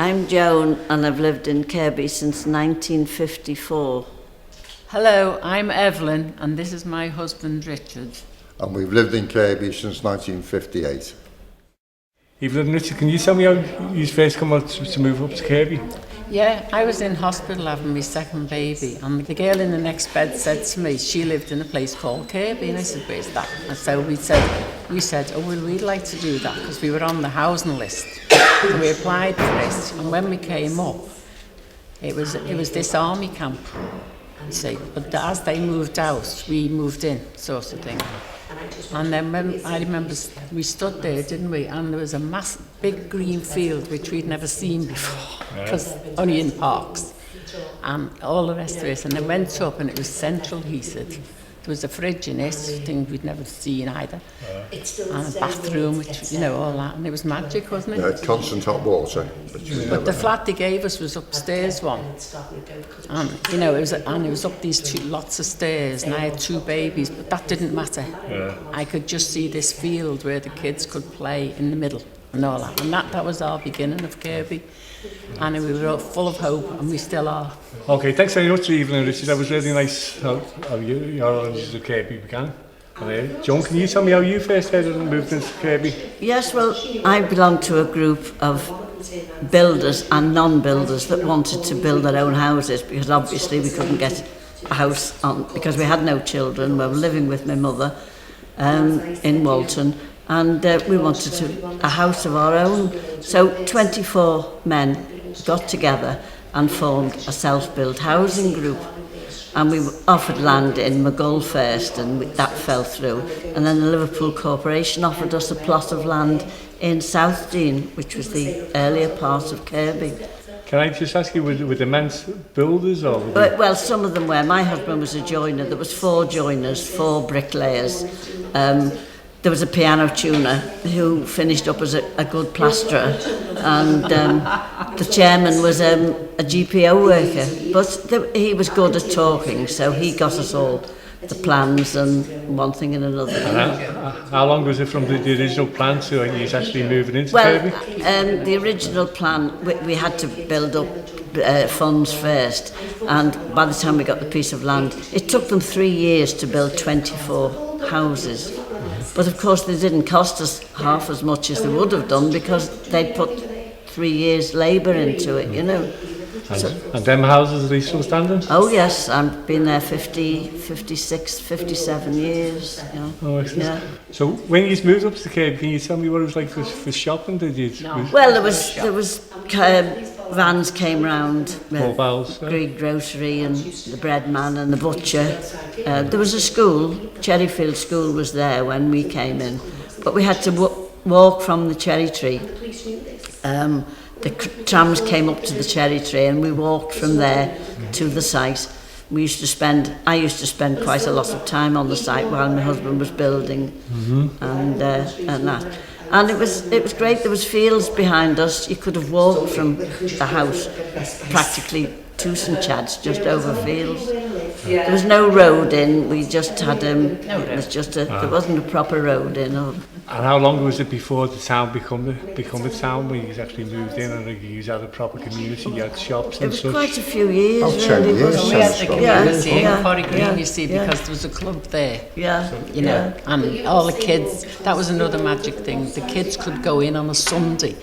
I'm Joan and I've lived in Kirkby since 1954. Hello, I'm Evelyn and this is my husband Richard. And we've lived in Kirkby since 1958. Evelyn, Richard, can you tell me how you first come out to move up to Kirkby? Yeah, I was in hospital having my second baby and the girl in the next bed said to me she lived in a place called Kirkby, and I said, where's that? And so we said, oh well, we'd like to do that because we were on the housing list. So we applied for it, and when we came up it was this army camp, you see, but as they moved out we moved in, sort of thing. And then when I remember we stood there, didn't we, and there was a massive big green field which we'd never seen before, because only in parks, and all the rest of it. And they went up and it was central heated. There was a fridge in it, thing we'd never seen either, and a bathroom, which, you know, all that, and it was magic, wasn't it? Yeah, constant hot water. But the flat they gave us was upstairs one, and you know, it was up these lots of stairs, and I had two babies, but that didn't matter. I could just see this field where the kids could play in the middle and all that, and that was our beginning of Kirkby, and we were all full of hope, and we still are. Okay, thanks very much, Evelyn and Richard. That was really nice how your origins of Kirkby began. Joan, can you tell me how you first heard and moved into Kirkby? Yes, well, I belong to a group of builders and non-builders that wanted to build their own houses, because obviously we couldn't get a house on because we had no children. We were living with my mother in Walton, and we wanted a house of our own. So 24 men got together and formed a self-built housing group, and we offered land in Maghull first, and that fell through, and then the Liverpool Corporation offered us a plot of land in South Dean, which was the earlier part of Kirkby. Can I just ask you, were the men builders or? Well, some of them were. My husband was a joiner. There was 4 joiners, 4 bricklayers. There was a piano tuner who finished up as a good plasterer, and the chairman was a GPO worker, but he was good at talking, so he got us all the plans and one thing and another. How long was it from the original plan to you actually moving into Kirkby? Well, the original plan, we had to build up funds first, and by the time we got the piece of land, it took them 3 years to build 24 houses. But of course they didn't cost us half as much as they would have done, because they'd put 3 years' labour into it, you know. And them houses, are they still standing? Oh yes, I've been there 50, 56, 57 years. You know. Oh, excellent. Yeah. So when you moved up to Kirkby, can you tell me what it was like for shopping? No. Well, there was vans came round, Greek grocery and the bread man and the butcher. There was a school, Cherryfield School was there when we came in, but we had to walk from the cherry tree. The trams came up to the cherry tree and we walked from there to the site. I used to spend quite a lot of time on the site while my husband was building, and that. And it was great. There was fields behind us. You could have walked from the house practically to St Chad's, just over fields. There was no road in. We just had it was just there wasn't a proper road in. And how long was it before the town become a town where you actually moved in and you had a proper community, you had shops and such? It was quite a few years. Really, we had the community in Corrie Green, you see, because there was a club there. You know, and all the kids. That was another magic thing. The kids could go in on a Sunday,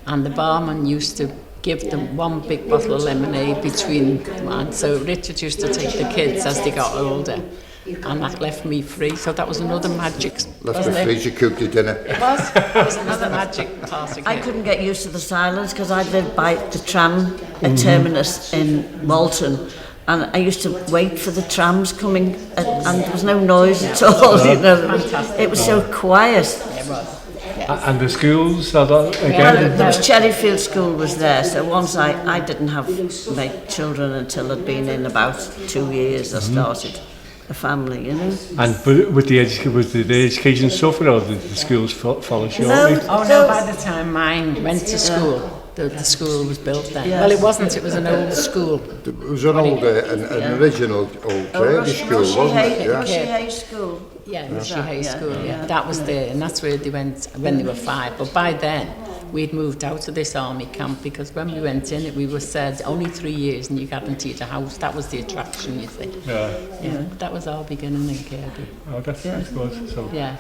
and the barman used to give them one big bottle of lemonade between them. And so Richard used to take the kids as they got older, and that left me free. So that was another magic. Left me free to cook the dinner. It was another magic part of I couldn't get used to the silence because I lived by the tram terminus in Walton, and I used to wait for the trams coming, and there was no noise at all. You know, it was so quiet. It was. And the schools, again? Well, there was Cherryfield School was there, so once I didn't have my children until I'd been in about 2 years, I started a family, you know. And was the education suffer, or did the schools follow shortly? No, by the time mine went to school, the school was built then. Well, it wasn't, it was an old school. It was an original old Kirkby school, wasn't it? Rushy Hay School. Yeah, Rushy Hay School, yeah. That was there, and that's where they went when they were 5. But by then, we'd moved out of this army camp because when we went in it, we were said only 3 years and you guaranteed a house. That was the attraction, you see. Yeah. That was our beginning in Kirkby. Oh, that's good. So. Yeah.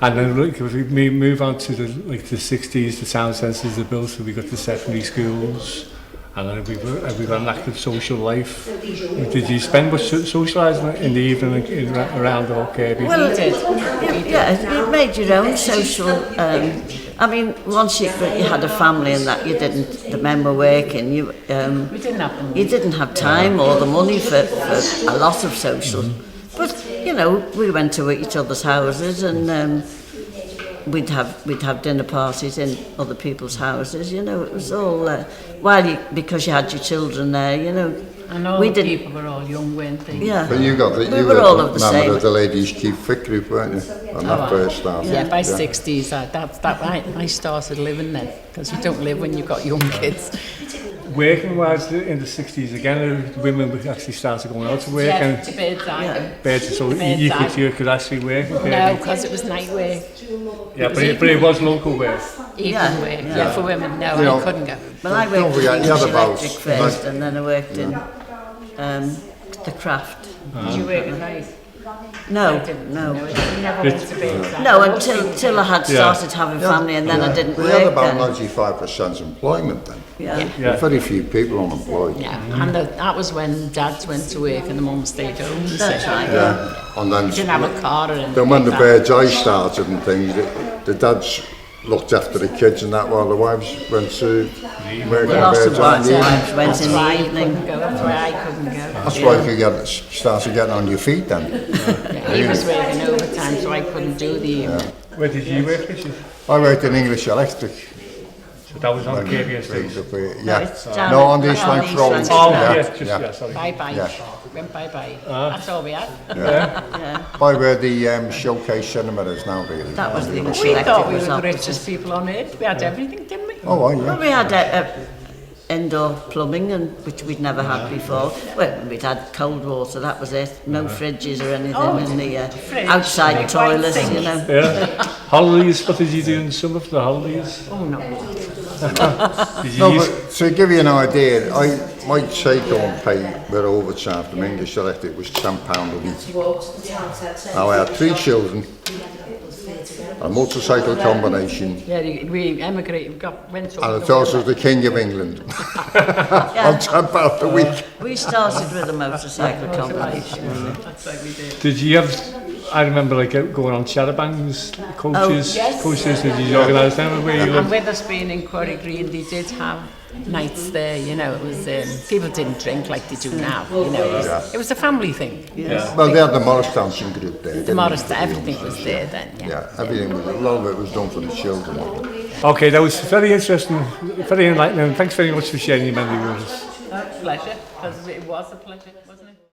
And then look, if we move on to the 60s, the town centres are built, so we got the secondary schools, and then we've got an active social life. Did you spend much socialising in the evening around all Kirkby? Well, you made your own social. I mean, once you had a family and that, you didn't. The men were working. We didn't have the money. You didn't have time or the money for a lot of social. But you know, we went to each other's houses and. We'd have dinner parties in other people's houses, you know. It was all because you had your children there, you know. And all the people were all young, weren't they? Yeah. But you were all of the same. Member of the Ladies' Keep Fit group, weren't you? When that first started. Yeah, by 60s, I started living then, because you don't live when you've got young kids. Working wise in the 60s again, women actually started going out to work and to Birdseye. So you could actually work. No, because it was night work. Yeah, but it was local work. Evening work, yeah, for women. No, I couldn't go. Well, I worked in electric first, and then I worked in the craft. Did you work at night? No. No, until I had started having family, and then I didn't work. We had about 95% employment then. Yeah. Very few people unemployed. Yeah, and that was when dads went to work and the mum stayed home. That's right. Yeah. And then you didn't have a car or anything. Then when the Birdseye started and things, the dads looked after the kids and that while the wives went to work at Lots of wives Birdseye. went in the evening. That's why I couldn't go. That's why you started getting on your feet then. He was working overtime, so I couldn't do the evening. Where did you work, Richard? I worked in English Electric. So that was on the Kirkby estate? Yeah. No, on the East Lancs Road. Oh, yes, sorry. Bye-bye. Yeah. Went bye-bye. That's all we had. By where the Showcase Cinema is now, really. That was the English We thought we electric were was the opposite. richest people on earth. We had everything, didn't we? Oh, yeah. Well, we had indoor plumbing, which we'd never had before. Well, we'd had cold water, that was it. No fridges or anything in the outside toilets, you know. Yeah. Holidays, what did you do in summer for the holidays? Oh, no. But to give you an idea, my take-home pay with overtime from English Electric was £10 a week. Now I had 3 children, a motorcycle combination, Yeah, we emigrated, went to... and I thought I was the King of England on £10 a week. We started with a motorcycle combination. That's like we did. Did you have... I remember going on charabangs, coaches, yes. coaches, did you organise them where you And lived? with us being in Quarry Green, they did have nights there, you know. It was people didn't drink like they do now, you know. It was a family thing. Well, they had the Morris dancing group there. The Morris, everything was there then, Yeah, everything was, a lot of it was done for the children. Okay, that was very interesting, very enlightening. Thanks very much for sharing your memory with us. Pleasure, because it was a pleasure.